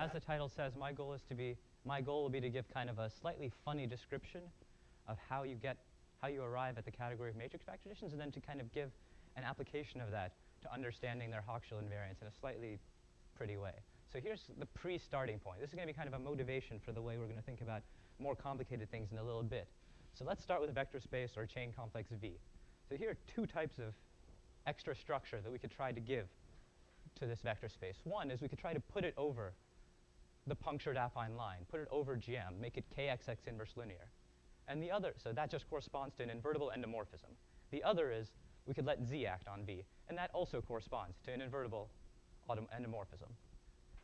as the title says, my goal will be to give kind of a slightly funny description of how you arrive at the category of matrix factorizations, and then to kind of give an application of that to understanding their Hochschild invariance in a slightly pretty way. So here's the pre-starting point. This is going to be kind of a motivation for the way we're going to think about more complicated things in a little bit. So let's start with a vector space or a chain complex V. So here are two types of extra structure that we could try to give to this vector space. One is we could try to put it over the punctured affine line, put it over GM, make it KXX inverse linear. And the other, so that just corresponds to an invertible endomorphism. The other is we could let Z act on V, and that also corresponds to an invertible endomorphism.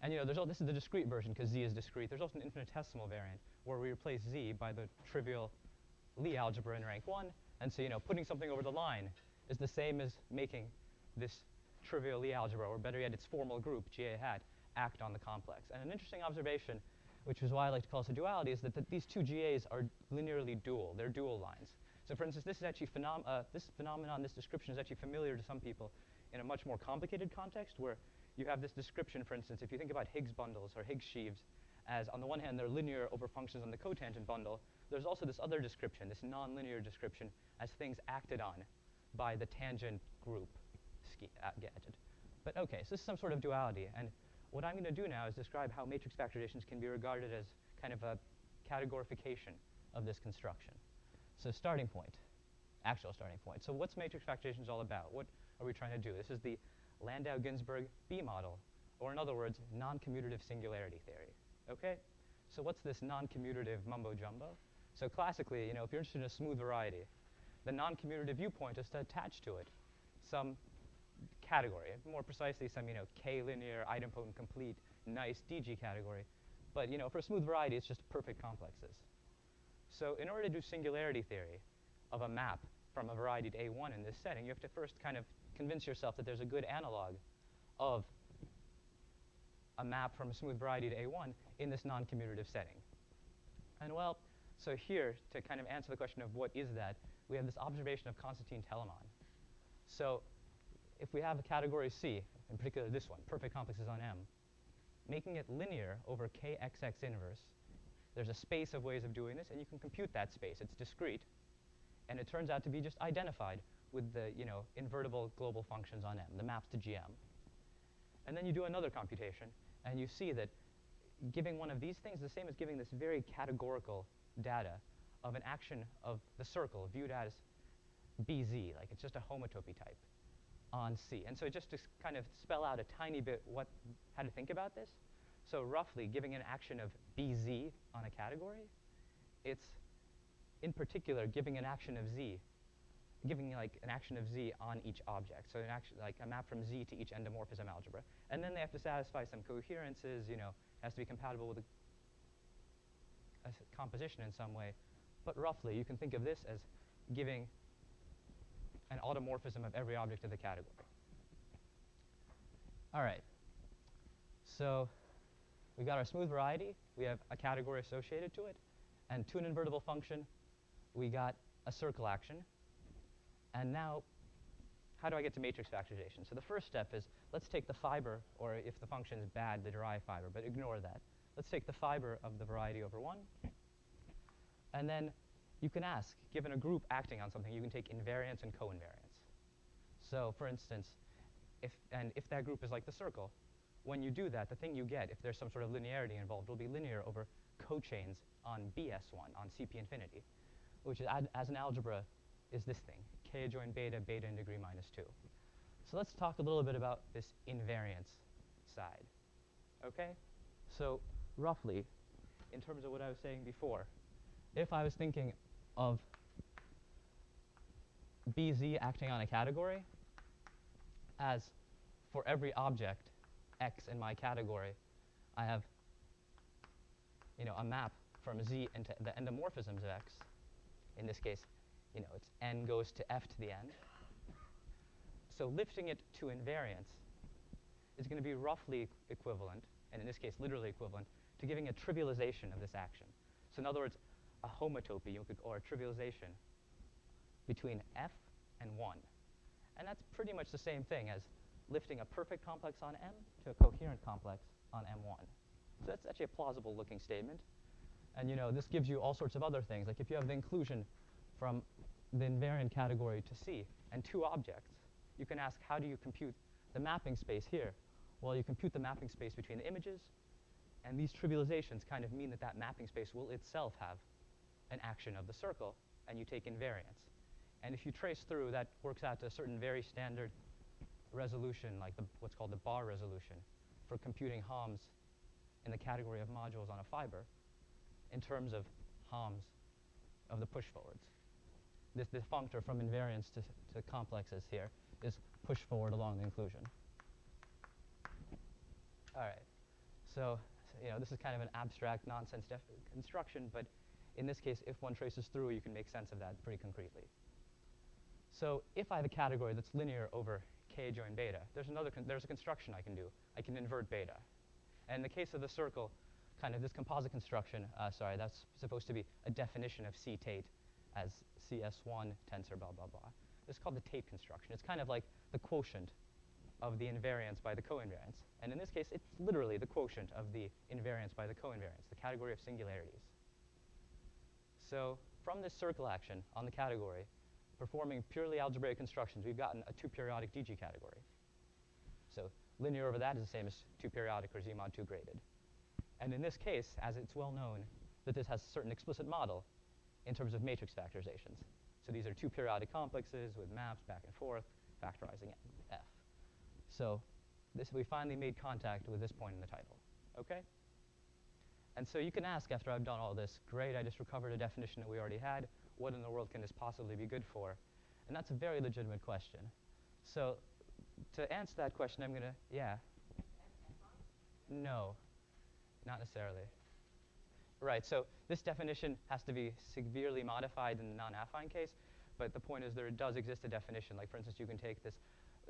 And this is the discrete version because Z is discrete. There's also an infinitesimal variant where we replace Z by the trivial Lie algebra in rank 1. And so putting something over the line is the same as making this trivial Lie algebra, or better yet, its formal group, GA hat, act on the complex. And an interesting observation, which is why I like to call this a duality, is that these two GAs are linearly dual. They're dual lines. So for instance, this phenomenon, this description is actually familiar to some people in a much more complicated context where you have this description, for instance, if you think about Higgs bundles or Higgs sheaves, as on the one hand, they're linear over functions on the cotangent bundle, there's also this other description, this nonlinear description, as things acted on by the tangent group gadget. But OK, so this is some sort of duality. And what I'm going to do now is describe how matrix factorizations can be regarded as kind of a categorification of this construction. So starting point, actual starting point. So what's matrix factorizations all about? What are we trying to do? This is the Landau-Ginzburg B model, or in other words, non-commutative singularity theory. OK? So what's this non-commutative mumbo-jumbo? So classically, if you're interested in a smooth variety, the non-commutative viewpoint is to attach to it some category, more precisely some k-linear, idempotent, complete, nice DG category. But for a smooth variety, it's just perfect complexes. So in order to do singularity theory of a map from a variety to A1 in this setting, you have to first kind of convince yourself that there's a good analog of a map from a smooth variety to A1 in this non-commutative setting. And well, so here, to kind of answer the question of what is that, we have this observation of Constantine Telemon. So if we have a category C, in particular this one, perfect complexes on M, making it linear over KXX inverse, there's a space of ways of doing this, and you can compute that space. It's discrete, and it turns out to be just identified with the invertible global functions on M, the maps to GM. And then you do another computation, and you see that giving one of these things is the same as giving this very categorical data of an action of the circle viewed as BZ, like it's just a homotopy type on C. And so just to kind of spell out a tiny bit how to think about this, so roughly giving an action of BZ on a category, it's in particular giving an action of Z, giving like an action of Z on each object. So an action, like a map from Z to each endomorphism algebra. And then they have to satisfy some coherences, it has to be compatible with a composition in some way. But roughly, you can think of this as giving an automorphism of every object of the category. All right. So we got our smooth variety. We have a category associated to it. And to an invertible function, we got a circle action. And now, how do I get to matrix factorization? So the first step is, let's take the fiber, or if the function is bad, the derived fiber, but ignore that. Let's take the fiber of the variety over 1. And then you can ask, given a group acting on something, you can take invariance and covariance. So for instance, if that group is like the circle, when you do that, the thing you get, if there's some sort of linearity involved, will be linear over cochains on BS1, on CP infinity, which is, as an algebra, is this thing, k adjoint beta, beta in degree -2. So let's talk a little bit about this invariance side. OK? So roughly, in terms of what I was saying before, if I was thinking of BZ acting on a category as for every object X in my category, I have a map from Z into the endomorphisms of X. In this case, it's n goes to f to the n. So lifting it to invariance is going to be roughly equivalent, and in this case literally equivalent, to giving a trivialization of this action. So in other words, a homotopy, or a trivialization between f and 1. And that's pretty much the same thing as lifting a perfect complex on M to a coherent complex on M1. So that's actually a plausible looking statement. And this gives you all sorts of other things. Like if you have the inclusion from the invariant category to C and two objects, you can ask, how do you compute the mapping space here? Well, you compute the mapping space between the images, and these trivializations kind of mean that that mapping space will itself have an action of the circle, and you take invariance. And if you trace through, that works out to a certain very standard resolution, like what's called the bar resolution, for computing HOMs in the category of modules on a fiber in terms of HOMs of the push forwards. This functor from invariance to complexes here is push forward along the inclusion. All right. So this is kind of an abstract nonsense construction, but in this case, if one traces through, you can make sense of that pretty concretely. So if I have a category that's linear over k join beta, there's a construction I can do. I can invert beta. And in the case of the circle, kind of this composite construction, that's supposed to be a definition of C Tate as CS1 tensor blah, blah, blah. This is called the Tate construction. It's kind of like the quotient of the invariance by the covariance. And in this case, it's literally the quotient of the invariance by the covariance, the category of singularities. So from this circle action on the category, performing purely algebraic constructions, we've gotten a 2-periodic DG category. So linear over that is the same as 2-periodic or Z mod 2 graded. And in this case, as it's well known, that this has a certain explicit model in terms of matrix factorizations. So these are 2-periodic complexes with maps back and forth, factorizing F. So we finally made contact with this point in the title. OK? And so you can ask, after I've done all this, great, I just recovered a definition that we already had. What in the world can this possibly be good for? And that's a very legitimate question. So to answer that question, I'm going to, yeah. No, not necessarily. Right, so this definition has to be severely modified in the non-affine case. But the point is there does exist a definition. Like, for instance, you can take this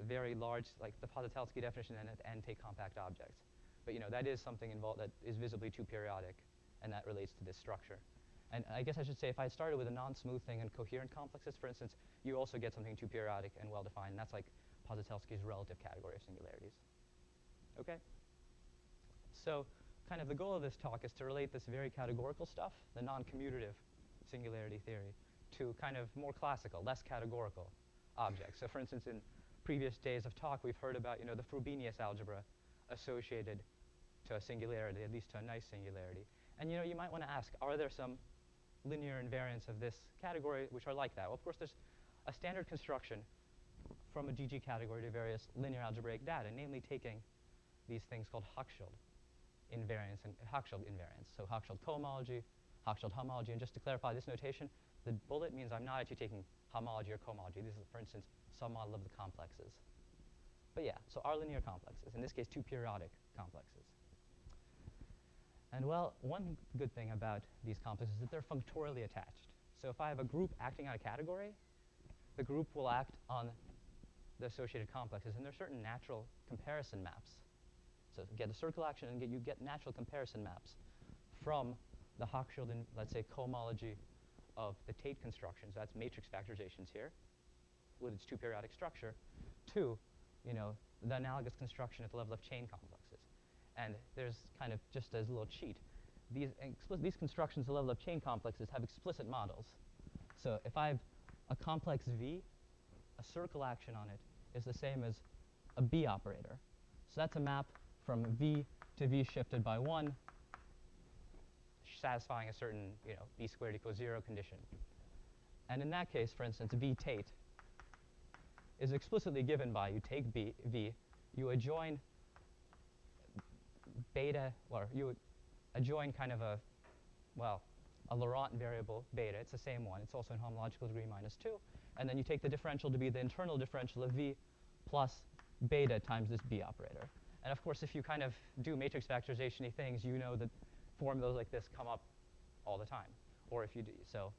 very large, like the Positelski definition, and take compact objects. But that is something involved that is visibly 2-periodic, and that relates to this structure. And I guess I should say, if I started with a non-smooth thing and coherent complexes, for instance, you also get something 2-periodic and well-defined. And that's like Positelski's relative category of singularities. OK? So kind of the goal of this talk is to relate this very categorical stuff, the non-commutative singularity theory, to kind of more classical, less categorical objects. So for instance, in previous days of talk, we've heard about the Frobenius algebra associated to a singularity, at least to a nice singularity. And you might want to ask, are there some linear invariants of this category which are like that? Well, of course, there's a standard construction from a DG category to various linear algebraic data, namely taking these things called Hochschild invariance and Hochschild invariance. So Hochschild cohomology, Hochschild homology. And just to clarify this notation, the bullet means I'm not actually taking homology or cohomology. This is, for instance, some model of the complexes. But yeah, so our linear complexes, in this case, 2-periodic complexes. And well, one good thing about these complexes is that they're functorially attached. So if I have a group acting on a category, the group will act on the associated complexes. And there are certain natural comparison maps. So get a circle action, and you get natural comparison maps from the Hochschild, let's say, cohomology of the Tate constructions. That's matrix factorizations here with its 2-periodic structure, to the analogous construction at the level of chain complexes. And there's kind of just as a little cheat. These constructions at the level of chain complexes have explicit models. So if I have a complex V, a circle action on it is the same as a B operator. So that's a map from V to V shifted by 1, satisfying a certain B squared equals 0 condition. And in that case, for instance, V Tate is explicitly given by you take V, you adjoin beta, or you adjoin kind of a Laurent variable beta. It's the same one. It's also in homological degree -2. And then you take the differential to be the internal differential of V plus beta times this B operator. And of course, if you kind of do matrix factorization-y things, you know that formulas like this come up all the time. Or if you do, so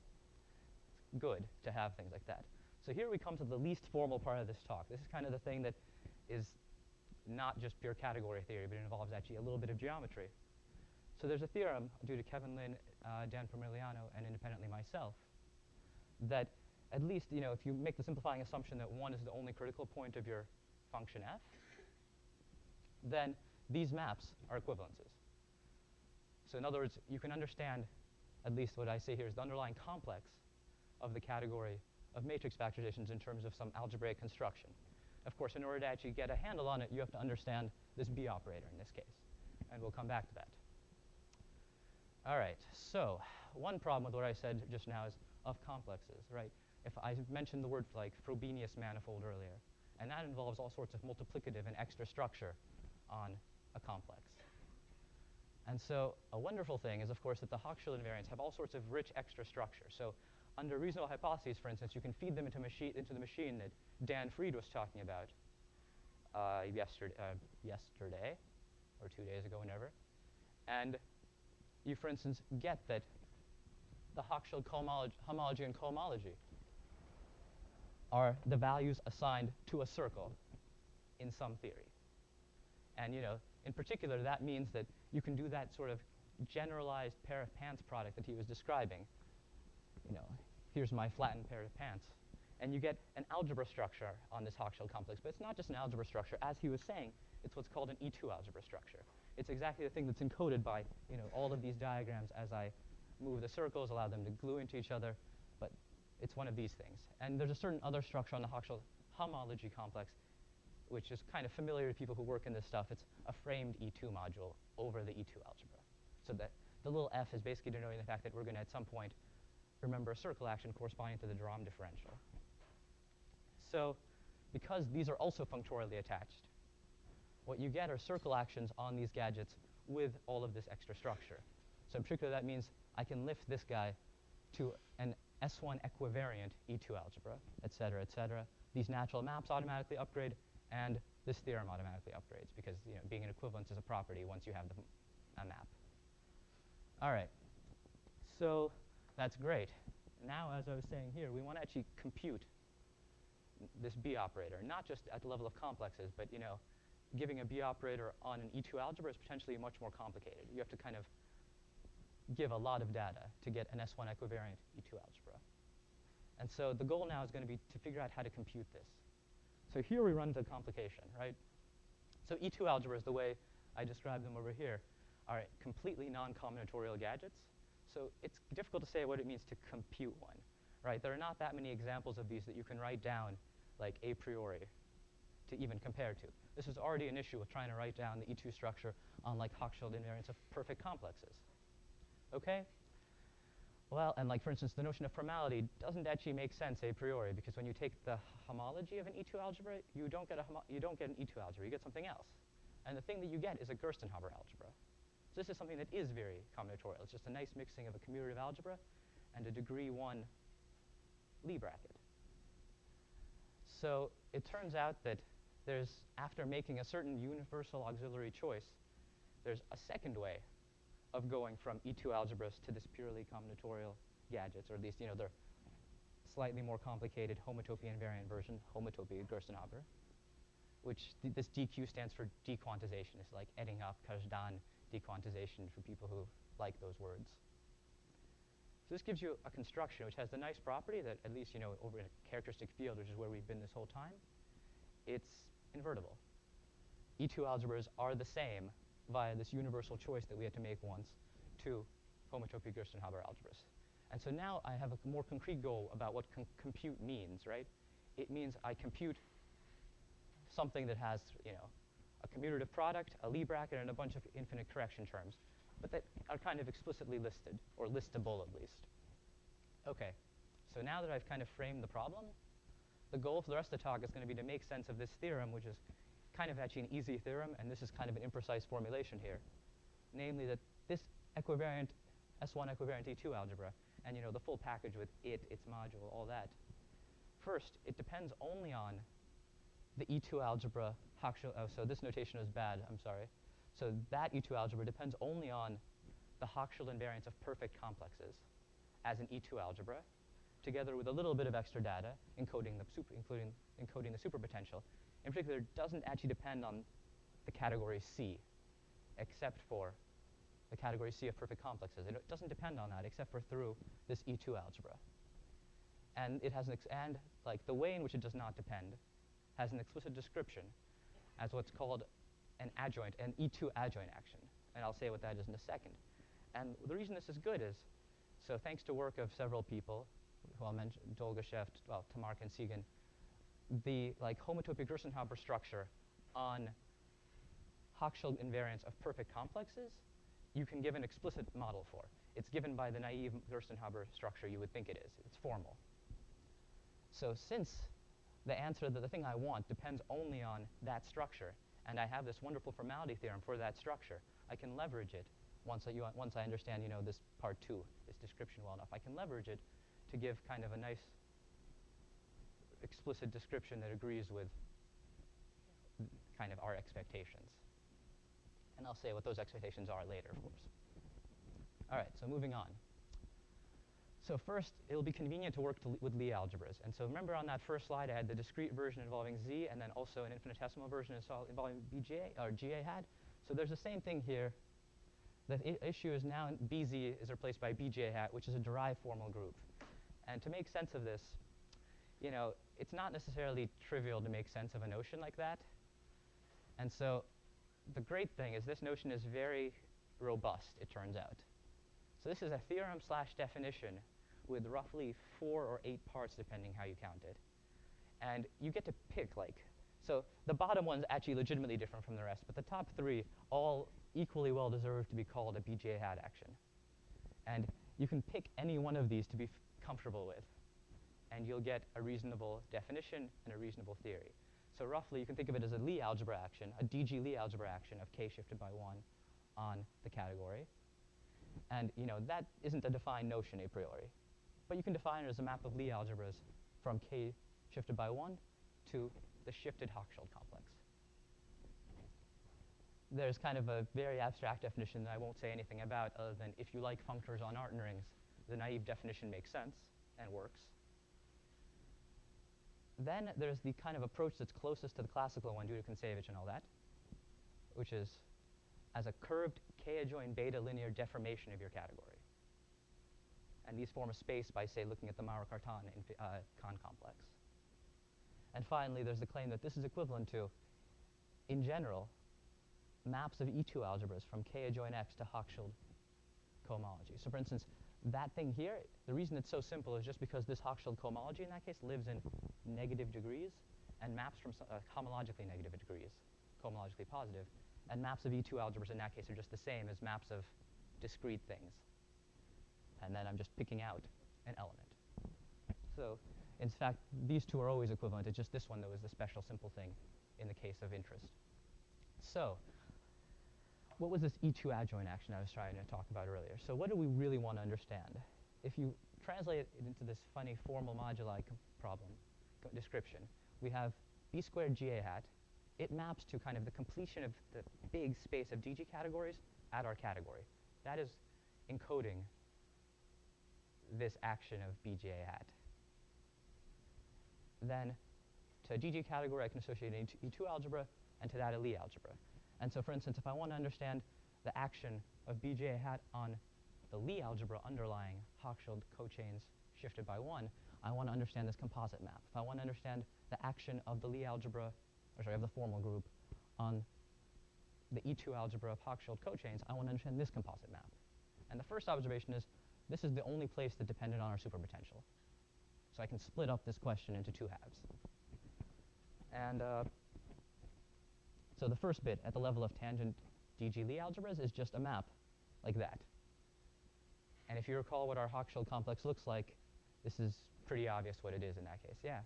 it's good to have things like that. So here we come to the least formal part of this talk. This is kind of the thing that is not just pure category theory, but it involves actually a little bit of geometry. So there's a theorem due to Kevin Lin, Dan Pomerliano, and independently myself, that at least if you make the simplifying assumption that 1 is the only critical point of your function f, then these maps are equivalences. So in other words, you can understand, at least what I say here is the underlying complex of the category of matrix factorizations in terms of some algebraic construction. Of course, in order to actually get a handle on it, you have to understand this B operator in this case. And we'll come back to that. All right, so one problem with what I said just now is of complexes, right? If I mentioned the word like Frobenius manifold earlier, and that involves all sorts of multiplicative and extra structure on a complex. And so a wonderful thing is, of course, that the Hochschild invariants have all sorts of rich extra structure. So under reasonable hypotheses, for instance, you can feed them into the machine that Dan Fried was talking about yesterday or 2 days ago, whenever. And you, for instance, get that the Hochschild homology and cohomology are the values assigned to a circle in some theory. And in particular, that means that you can do that sort of generalized pair of pants product that he was describing. Here's my flattened pair of pants. And you get an algebra structure on this Hochschild complex. But it's not just an algebra structure. As he was saying, it's what's called an E2 algebra structure. It's exactly the thing that's encoded by all of these diagrams as I move the circles, allow them to glue into each other. But it's one of these things. And there's a certain other structure on the Hochschild homology complex, which is kind of familiar to people who work in this stuff. It's a framed E2 module over the E2 algebra. So that the little f is basically denoting the fact that we're going to, at some point, remember a circle action corresponding to the de Rham differential. So because these are also functorially attached, what you get are circle actions on these gadgets with all of this extra structure. So in particular, that means I can lift this guy to an S1 equivariant E2 algebra, et cetera, et cetera. These natural maps automatically upgrade, and this theorem automatically upgrades, because being an equivalence is a property once you have a map. All right, so that's great. Now, as I was saying here, we want to actually compute this B operator, not just at the level of complexes, but giving a B operator on an E2 algebra is potentially much more complicated. You have to kind of give a lot of data to get an S1 equivariant E2 algebra. And so the goal now is going to be to figure out how to compute this. So here we run into complication, right? So E2 algebras, the way I describe them over here, are completely non-combinatorial gadgets. So it's difficult to say what it means to compute one, right? There are not that many examples of these that you can write down like a priori to even compare to. This is already an issue with trying to write down the E2 structure on like Hochschild invariants of perfect complexes. Okay? Well, and like for instance, the notion of formality doesn't actually make sense a priori, because when you take the homology of an E2 algebra, you don't get an E2 algebra, you get something else. And the thing that you get is a Gerstenhaber algebra. So this is something that is very combinatorial. It's just a nice mixing of a commutative algebra and a degree 1 Lie bracket. So it turns out that after making a certain universal auxiliary choice, there's a second way of going from E2 algebras to this purely combinatorial gadgets, or at least they're slightly more complicated homotopy invariant version, homotopy Gerstenhaber, which this DQ stands for dequantization. It's like adding up Kazhdan dequantization for people who like those words. So this gives you a construction which has the nice property that, at least over in a characteristic field, which is where we've been this whole time, it's invertible. E2 algebras are the same via this universal choice that we had to make once to homotopy Gerstenhaber algebras. And so now I have a more concrete goal about what compute means, right? It means I compute something that has, a commutative product, a Lie bracket, and a bunch of infinite correction terms, but that are kind of explicitly listed, or listable at least. Okay, so now that I've kind of framed the problem, the goal for the rest of the talk is going to be to make sense of this theorem, which is kind of actually an easy theorem, and this is kind of an imprecise formulation here. Namely that this equivariant, S1 equivariant E2 algebra, and the full package with its module, all that. First, it depends only on the E2 algebra Hochschild. Oh, so this notation is bad, I'm sorry. So that E2 algebra depends only on the Hochschild invariants of perfect complexes as an E2 algebra, together with a little bit of extra data, including the superpotential. In particular, it doesn't actually depend on the category C, except for the category C of perfect complexes. It doesn't depend on that, except for through this E2 algebra. And it has like the way in which it does not depend has an explicit description as what's called an adjoint, an E2 adjoint action. And I'll say what that is in a second. And the reason this is good is, so thanks to work of several people, who I'll mention, Dolgoshev, well, Tamark and Segan, the homotopy Gerstenhaber structure on Hochschild invariance of perfect complexes, you can give an explicit model for. It's given by the naive Gerstenhaber structure you would think it is. It's formal. So since the answer, the thing I want, depends only on that structure, and I have this wonderful formality theorem for that structure, I can leverage it once I understand, this part 2, this description well enough. I can leverage it to give kind of a nice explicit description that agrees with kind of our expectations. And I'll say what those expectations are later, of course. All right, so moving on. So first, it'll be convenient to work with Lie algebras. And so remember on that first slide, I had the discrete version involving Z, and then also an infinitesimal version involving BGA, or GA hat. So there's the same thing here. The issue is now BZ is replaced by BGA hat, which is a derived formal group. And to make sense of this, it's not necessarily trivial to make sense of a notion like that. And so the great thing is this notion is very robust, it turns out. So this is a theorem / definition with roughly 4 or 8 parts, depending how you count it. And you get to pick, so the bottom one's actually legitimately different from the rest, but the top 3 all equally well deserve to be called a BGA hat action. And you can pick any one of these to be comfortable with, and you'll get a reasonable definition and a reasonable theory. So roughly, you can think of it as a Lie algebra action, a DG Lie algebra action of k shifted by 1 on the category. And that isn't a defined notion a priori. But you can define it as a map of Lie algebras from k shifted by 1 to the shifted Hochschild complex. There's kind of a very abstract definition that I won't say anything about, other than if you like functors on Artin rings, the naive definition makes sense and works. Then there's the kind of approach that's closest to the classical one due to Kontsevich and all that, which is as a curved k-adjoint beta linear deformation of your category. And these form a space by, say, looking at the Maurer-Cartan Kahn complex. And finally, there's the claim that this is equivalent to, in general, maps of E2 algebras from k-adjoint x to Hochschild cohomology. So for instance, that thing here, the reason it's so simple is just because this Hochschild cohomology in that case lives in negative degrees and maps from homologically negative degrees, cohomologically positive. And maps of E2 algebras in that case are just the same as maps of discrete things. And then I'm just picking out an element. So in fact, these two are always equivalent. It's just this one that was the special simple thing in the case of interest. So what was this E2 adjoint action I was trying to talk about earlier? So what do we really want to understand? If you translate it into this funny formal moduli problem description, we have B squared GA hat. It maps to kind of the completion of the big space of DG categories at our category. That is encoding this action of BGA hat. Then to a DG category, I can associate an E2 algebra, and to that a Lie algebra. And so for instance, if I want to understand the action of BGA hat on the Lie algebra underlying Hochschild cochains shifted by 1, I want to understand this composite map. If I want to understand the action of the Lie algebra, of the formal group on the E2 algebra of Hochschild cochains, I want to understand this composite map. And the first observation is this is the only place that depended on our superpotential. So I can split up this question into 2 halves. And so the first bit at the level of tangent DG Lie algebras is just a map like that. And if you recall what our Hochschild complex looks like, this is pretty obvious what it is in that case. Yeah?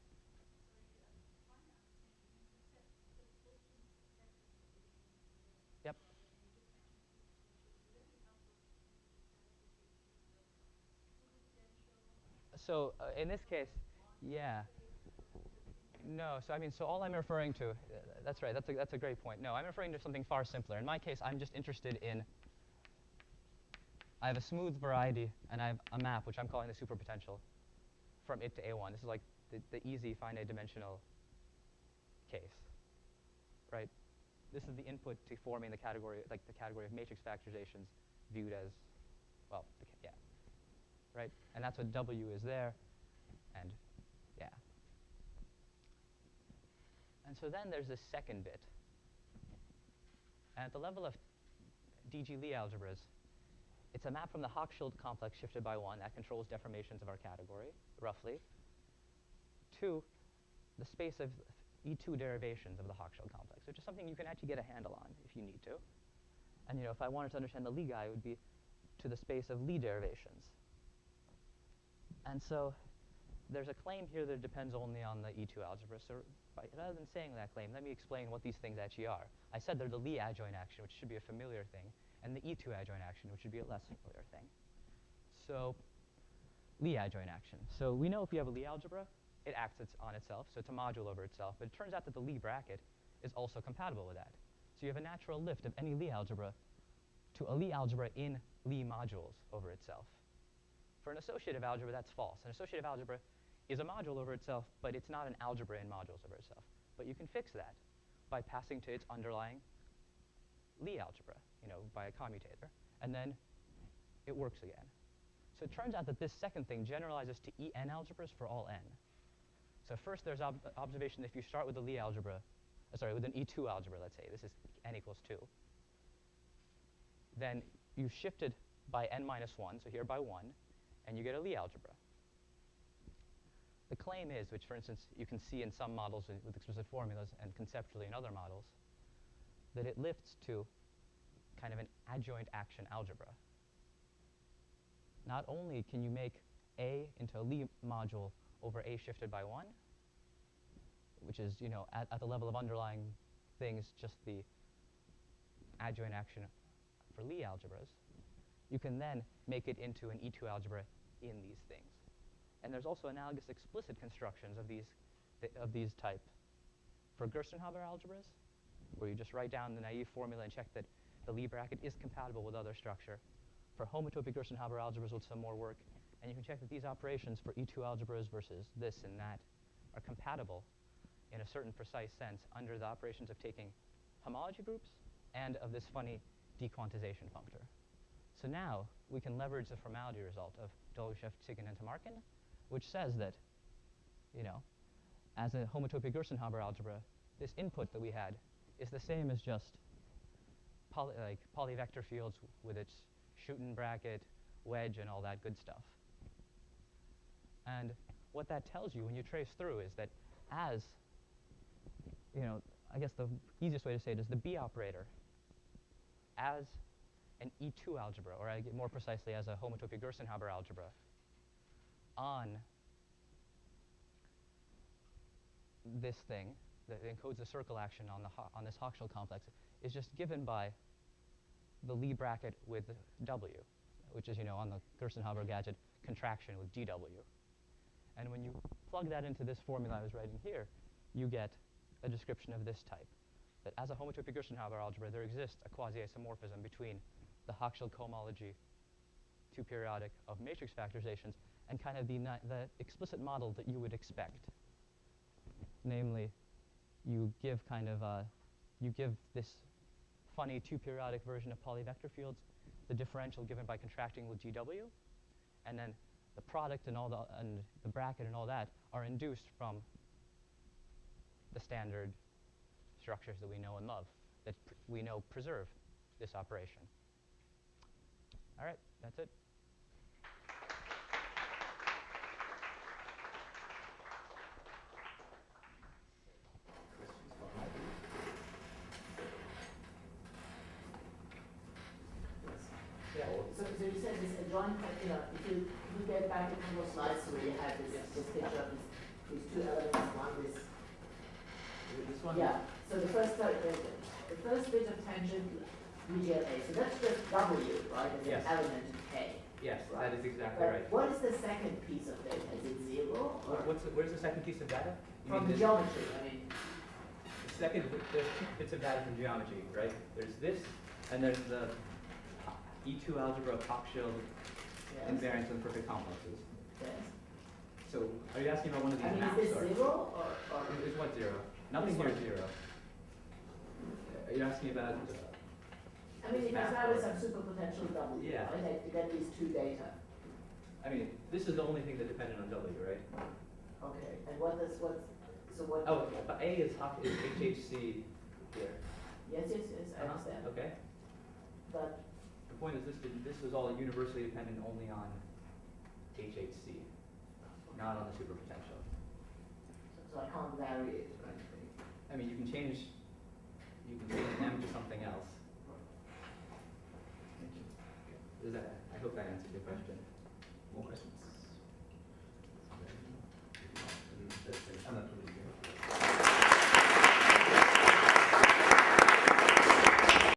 Yep. So in this case, yeah. No, so I mean, so all I'm referring to, that's right, that's a great point. No, I'm referring to something far simpler. In my case, I'm just interested in, I have a smooth variety, and I have a map, which I'm calling the superpotential, from it to A1. This is like the easy finite dimensional case, right? This is the input to forming the category, like the category of matrix factorizations viewed as, well, yeah, right? And that's what W is there, and yeah. And so then there's this second bit. And at the level of DG Lie algebras, it's a map from the Hochschild complex shifted by 1 that controls deformations of our category, roughly, to the space of E2 derivations of the Hochschild complex, which is something you can actually get a handle on if you need to. And if I wanted to understand the Lie guy, it would be to the space of Lie derivations. And so there's a claim here that depends only on the E2 algebra. So rather than saying that claim, let me explain what these things actually are. I said they're the Lie adjoint action, which should be a familiar thing, and the E2 adjoint action, which should be a less familiar thing. So Lie adjoint action. So we know if you have a Lie algebra, it acts on itself, so it's a module over itself. But it turns out that the Lie bracket is also compatible with that. So you have a natural lift of any Lie algebra to a Lie algebra in Lie modules over itself. For an associative algebra, that's false. An associative algebra is a module over itself, but it's not an algebra in modules over itself. But you can fix that by passing to its underlying Lie algebra, by a commutator, and then it works again. So it turns out that this second thing generalizes to En algebras for all n. So first there's observation that if you start with a Lie algebra, with an E2 algebra, let's say, this is n equals 2, then you shifted by n minus 1, so here by 1, and you get a Lie algebra. The claim is, which for instance you can see in some models with explicit formulas and conceptually in other models, that it lifts to kind of an adjoint action algebra. Not only can you make A into a Lie module over A shifted by 1, which is, at the level of underlying things, just the adjoint action for Lie algebras, you can then make it into an E2 algebra in these things. And there's also analogous explicit constructions of these type for Gerstenhaber algebras, where you just write down the naive formula and check that the Lie bracket is compatible with other structure. For homotopic Gerstenhaber algebras with some more work, and you can check that these operations for E2 algebras versus this and that are compatible in a certain precise sense under the operations of taking homology groups and of this funny dequantization functor. So now we can leverage the formality result of Dolgushev, Tsigan, and Tamarkin, which says that, as a homotopic Gerstenhaber algebra, this input that we had is the same as just polyvector fields with its Schouten bracket, wedge, and all that good stuff. And what that tells you when you trace through is that as, I guess the easiest way to say it is the B operator as an E2 algebra, or more precisely as a homotopic Gerstenhaber algebra, on this thing that encodes the circle action on this Hochschild complex is just given by the Lie bracket with W, which is, on the Gerstenhaber gadget, contraction with GW. And when you plug that into this formula I was writing here, you get a description of this type, that as a homotopic Gerstenhaber algebra, there exists a quasi-isomorphism between the Hochschild cohomology, two-periodic of matrix factorizations, and kind of the explicit model that you would expect. Namely, you give this funny two-periodic version of polyvector fields, the differential given by contracting with GW, and then the product and the bracket and all that are induced from the standard structures that we know and love, that we know preserve this operation. All right, that's it. So you said this adjoint, if you get back a couple of slides where you have this picture of these two elements, This one? Yeah. So the first bit of tangent region A. So that's just W, right? As Yes. an element of K. Yes, right? that is exactly right. What is the second piece of data? Is it 0? Or Where's the second piece of data? from the geometry, I mean. The second, there's two bits of data from geometry, right? There's this, and there's the E2 algebra of Hochschild invariance and perfect complexes. Yes. So, are you asking about one of these maps? Is this 0 or? Is what 0? Nothing here is 0. Are you asking about? I mean, if I start with some superpotential W, Yeah. right? I get these two data. I mean, this is the only thing that depended on W, right? Okay. And what? Oh, but A is HHC here. Yes, I understand. Okay. But point is this was all universally dependent only on HHC, not on the superpotential. So I can't vary it, right? I mean, you can change M to something else. Thank you. I hope that answered your question. More questions?